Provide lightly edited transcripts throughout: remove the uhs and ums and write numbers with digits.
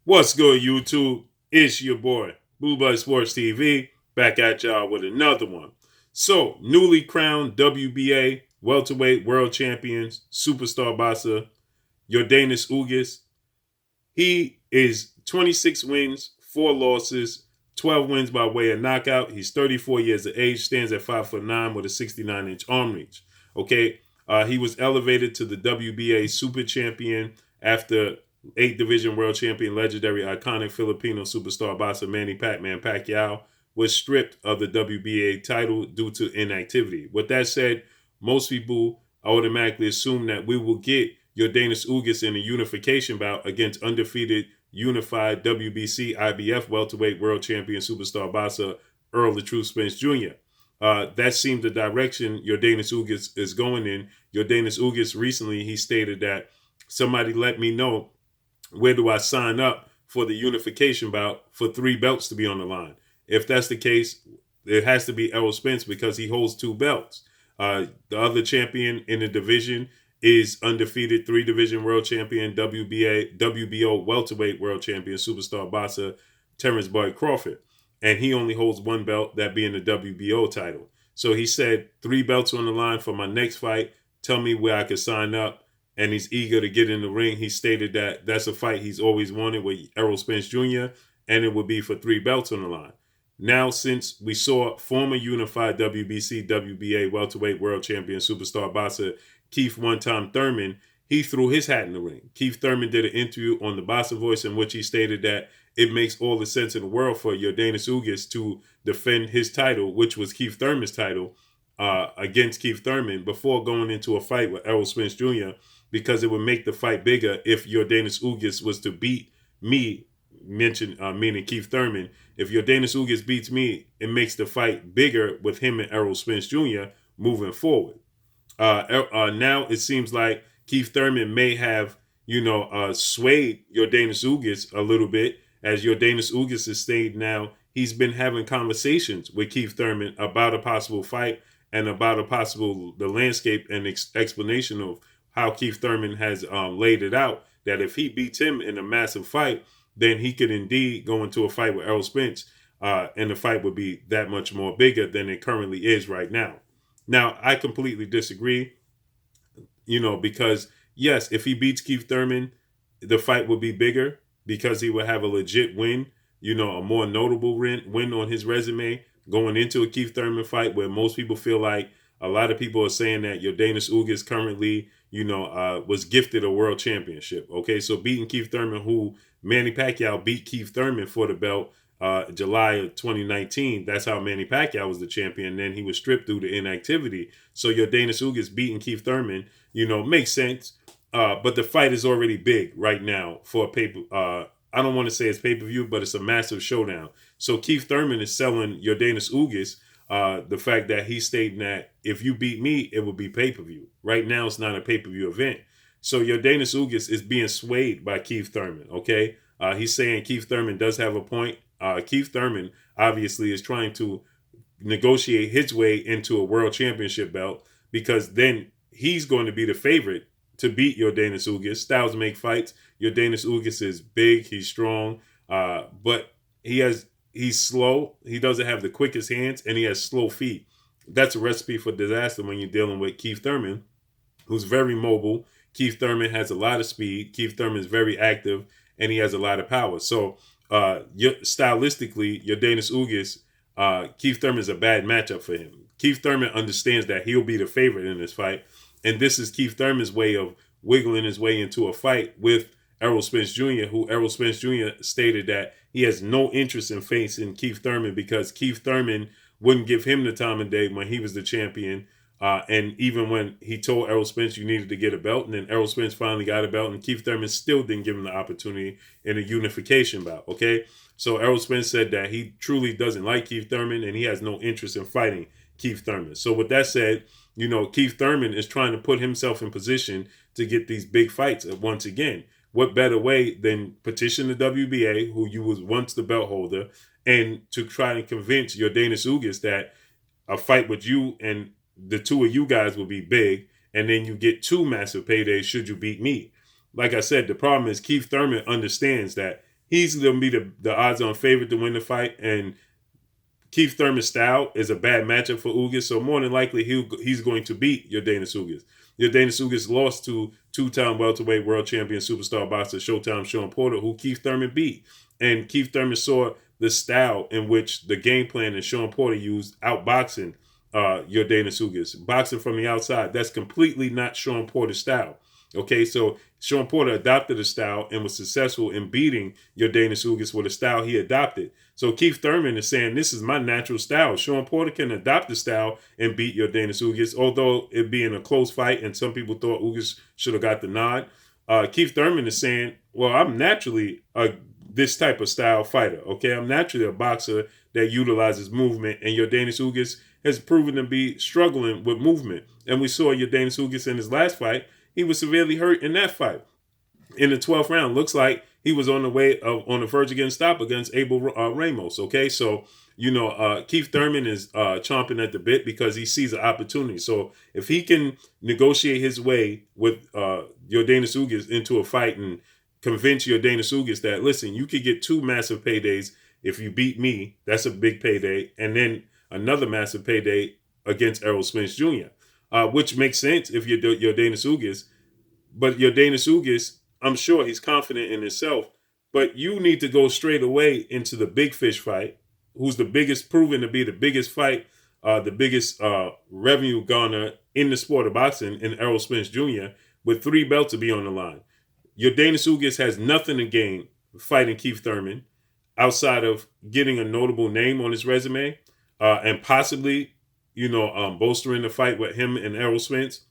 What's good, YouTube? It's your boy, Blue Blood Sports TV, back at y'all with another one. So, newly crowned WBA welterweight world champions, superstar boxer, Yordenis Ugas. He is 26 wins, 4 losses, 12 wins by way of knockout. He's 34 years of age, stands at 5'9" with a 69-inch arm reach. Okay, he was elevated to the WBA super champion after 8 division world champion, legendary, iconic Filipino superstar boxer Manny Pacman Pacquiao was stripped of the WBA title due to inactivity. With that said, most people automatically assume that we will get Yordenis Ugas in a unification bout against undefeated unified WBC IBF welterweight world champion superstar boxer Errol the Truth Spence Jr. That seemed the direction Yordenis Ugas is going in. Yordenis Ugas recently he stated that somebody let me know where do I sign up for the unification bout for 3 belts to be on the line. If that's the case, it has to be Errol Spence because he holds 2 belts. The other champion in the division is undefeated 3 division world champion, WBO welterweight world champion, superstar boxer Terrence Bud Crawford. And he only holds 1 belt, that being the WBO title. So he said 3 belts on the line for my next fight. Tell me where I could sign up. And he's eager to get in the ring. He stated that that's a fight he's always wanted with Errol Spence Jr., and it would be for 3 belts on the line. Now, since we saw former unified WBC, WBA welterweight world champion, superstar boxer Keith one-time Thurman, he threw his hat in the ring. Keith Thurman did an interview on the Boxer Voice in which he stated that it makes all the sense in the world for Yordenis Ugas to defend his title, which was Keith Thurman's title, against Keith Thurman before going into a fight with Errol Spence Jr., because it would make the fight bigger if Yordenis Ugas was to beat me, meaning Keith Thurman. If Yordenis Ugas beats me, it makes the fight bigger with him and Errol Spence Jr. moving forward. Now it seems like Keith Thurman may have, swayed Yordenis Ugas a little bit, as Yordenis Ugas has stated now he's been having conversations with Keith Thurman about a possible fight and about the landscape and explanation of how Keith Thurman has laid it out, that if he beats him in a massive fight, then he could indeed go into a fight with Errol Spence, and the fight would be that much more bigger than it currently is right now. Now, I completely disagree, because yes, if he beats Keith Thurman, the fight would be bigger because he would have a legit win, a more notable win on his resume going into a Keith Thurman fight, where most people feel like a lot of people are saying that Yordenis Ugas currently, was gifted a world championship. Okay, so beating Keith Thurman, who Manny Pacquiao beat Keith Thurman for the belt July of 2019. That's how Manny Pacquiao was the champion. Then he was stripped due to inactivity. So Yordenis Ugas beating Keith Thurman, makes sense. But the fight is already big right now for a paper. I don't want to say it's pay-per-view, but it's a massive showdown. So Keith Thurman is selling Yordenis Ugas the fact that he's stating that if you beat me, it will be pay-per-view. Right now, it's not a pay-per-view event. So Yordenis Ugas is being swayed by Keith Thurman, okay? He's saying Keith Thurman does have a point. Keith Thurman obviously is trying to negotiate his way into a world championship belt, because then he's going to be the favorite to beat Yordenis Ugas. Styles make fights. Yordenis Ugas is big, he's strong, but he's slow. He doesn't have the quickest hands, and he has slow feet. That's a recipe for disaster when you're dealing with Keith Thurman, who's very mobile. Keith Thurman has a lot of speed. Keith Thurman is very active, and he has a lot of power. So stylistically, Yordenis Ugas, Keith Thurman is a bad matchup for him. Keith Thurman understands that he'll be the favorite in this fight, and this is Keith Thurman's way of wiggling his way into a fight with Errol Spence Jr., who Errol Spence Jr. stated that he has no interest in facing Keith Thurman because Keith Thurman wouldn't give him the time of day when he was the champion. And even when he told Errol Spence you needed to get a belt, and then Errol Spence finally got a belt, and Keith Thurman still didn't give him the opportunity in a unification bout, okay? So Errol Spence said that he truly doesn't like Keith Thurman, and he has no interest in fighting Keith Thurman. So with that said, Keith Thurman is trying to put himself in position to get these big fights once again. What better way than petition the WBA, who you was once the belt holder, and to try and convince Yordenis Ugas that a fight with you and the 2 of you guys will be big, and then you get 2 massive paydays should you beat me. Like I said, the problem is Keith Thurman understands that he's going to be the odds-on favorite to win the fight, and Keith Thurman's style is a bad matchup for Ugas, so more than likely he's going to beat Yordenis Ugas. Yordenis Ugas lost to two-time welterweight world champion superstar boxer Showtime Sean Porter, who Keith Thurman beat. And Keith Thurman saw the style in which the game plan that Sean Porter used outboxing Yordenis Ugas. Boxing from the outside, that's completely not Sean Porter's style. Okay, so Sean Porter adopted a style and was successful in beating Yordenis Ugas with a style he adopted. So Keith Thurman is saying, this is my natural style. Sean Porter can adopt the style and beat Yordenis Ugas, although it being a close fight and some people thought Ugas should have got the nod. Keith Thurman is saying, well, I'm naturally this type of style fighter. Okay, I'm naturally a boxer that utilizes movement, and Yordenis Ugas has proven to be struggling with movement. And we saw Yordenis Ugas in his last fight. He was severely hurt in that fight. In the 12th round, looks like he was on the verge of getting stopped against Abel Ramos. Okay, so Keith Thurman is chomping at the bit because he sees an opportunity. So if he can negotiate his way with Yordenis Ugas into a fight and convince Yordenis Ugas that, listen, you could get 2 massive paydays if you beat me. That's a big payday, and then another massive payday against Errol Spence Jr., which makes sense if you're Yordenis Ugas. But Yordenis Ugas, I'm sure he's confident in himself, but you need to go straight away into the big fish fight, who's the biggest, proven to be the biggest fight, the biggest revenue garner in the sport of boxing, in Errol Spence Jr., with 3 belts to be on the line. Yordenis Ugas has nothing to gain fighting Keith Thurman outside of getting a notable name on his resume and possibly, bolstering the fight with him and Errol Spence.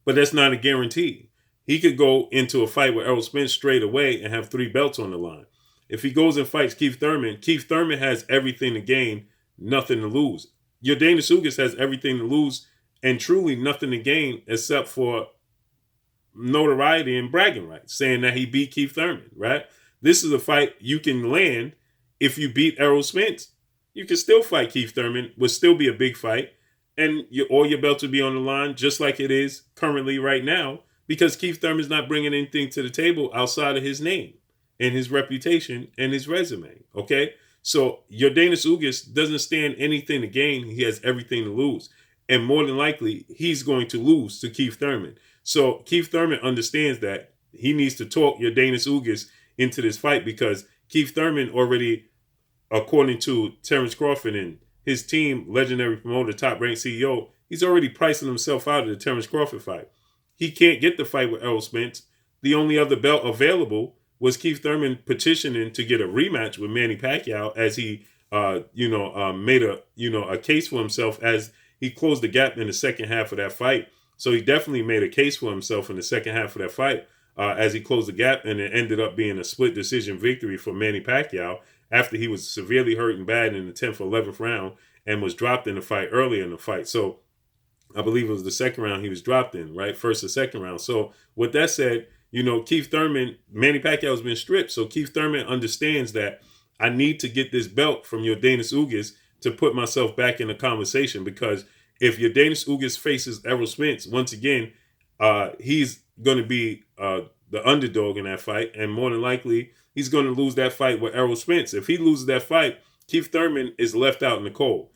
But that's not a guarantee. He could go into a fight with Errol Spence straight away and have 3 belts on the line. If he goes and fights Keith Thurman has everything to gain, nothing to lose. Yordenis Ugas has everything to lose and truly nothing to gain except for notoriety and bragging rights, saying that he beat Keith Thurman, right? This is a fight you can land if you beat Errol Spence. You can still fight Keith Thurman, would still be a big fight, and all your belts would be on the line, just like it is currently right now, because Keith Thurman's not bringing anything to the table outside of his name and his reputation and his resume, okay? So Yordenis Ugas doesn't stand anything to gain. He has everything to lose. And more than likely, he's going to lose to Keith Thurman. So Keith Thurman understands that he needs to talk Yordenis Ugas into this fight because Keith Thurman already, according to Terrence Crawford and his team, legendary promoter, top-ranked CEO, he's already pricing himself out of the Terrence Crawford fight. He can't get the fight with Errol Spence. The only other belt available was Keith Thurman petitioning to get a rematch with Manny Pacquiao, as he, made a case for himself as he closed the gap in the second half of that fight. So he definitely made a case for himself in the second half of that fight as he closed the gap, and it ended up being a split decision victory for Manny Pacquiao after he was severely hurt and bad in the 10th or 11th round and was dropped in the fight earlier in the fight. So I believe it was the second round he was dropped in, right? First or second round. So with that said, Keith Thurman, Manny Pacquiao has been stripped. So Keith Thurman understands that I need to get this belt from Yordenis Ugas to put myself back in the conversation, because if Yordenis Ugas faces Errol Spence, once again, he's going to be the underdog in that fight, and more than likely, he's going to lose that fight with Errol Spence. If he loses that fight, Keith Thurman is left out in the cold.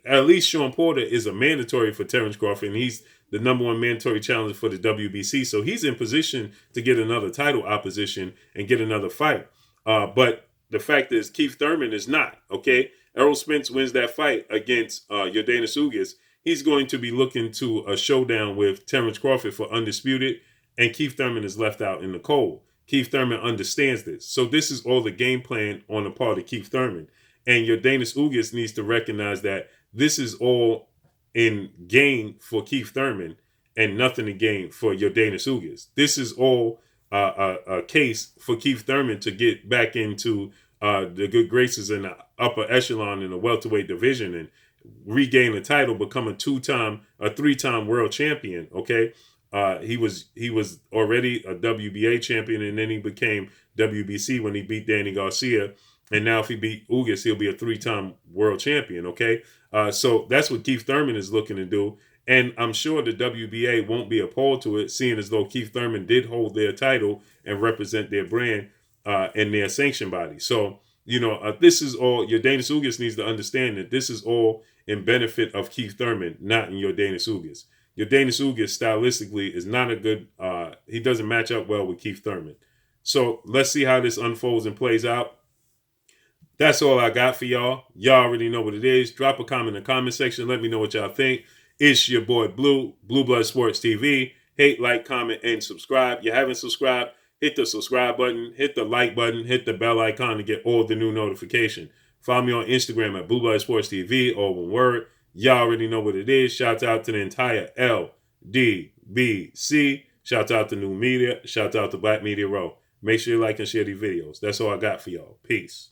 At least Sean Porter is a mandatory for Terrence Crawford, and he's the number 1 mandatory challenger for the WBC, so he's in position to get another title opposition and get another fight. But the fact is, Keith Thurman is not, okay? Errol Spence wins that fight against Yordenis Ugas. He's going to be looking to a showdown with Terrence Crawford for undisputed, and Keith Thurman is left out in the cold. Keith Thurman understands this. So this is all the game plan on the part of Keith Thurman. And Yordenis Ugas needs to recognize that this is all in gain for Keith Thurman and nothing to gain for Yordenis Ugas. This is all a case for Keith Thurman to get back into the good graces in the upper echelon in the welterweight division and regain the title, become a 3-time world champion. Okay. He was already a WBA champion, and then he became WBC when he beat Danny Garcia. And now if he beat Ugas, he'll be a 3-time world champion. Okay. So that's what Keith Thurman is looking to do. And I'm sure the WBA won't be appalled to it, seeing as though Keith Thurman did hold their title and represent their brand and their sanction body. So, this is all, Yordenis Ugas needs to understand that this is all in benefit of Keith Thurman, not in Yordenis Ugas. Yordenis Ugas stylistically is not a good, he doesn't match up well with Keith Thurman. So let's see how this unfolds and plays out. That's all I got for y'all. Y'all already know what it is. Drop a comment in the comment section. Let me know what y'all think. It's your boy Blue Blood Sports TV. Hate, like, comment, and subscribe. You haven't subscribed, hit the subscribe button, hit the like button, hit the bell icon to get all the new notification. Follow me on Instagram at Blue Blood Sports TV, all one word. Y'all already know what it is. Shout out to the entire LDBC. Shout out to New Media. Shout out to Black Media Row. Make sure you like and share these videos. That's all I got for y'all. Peace.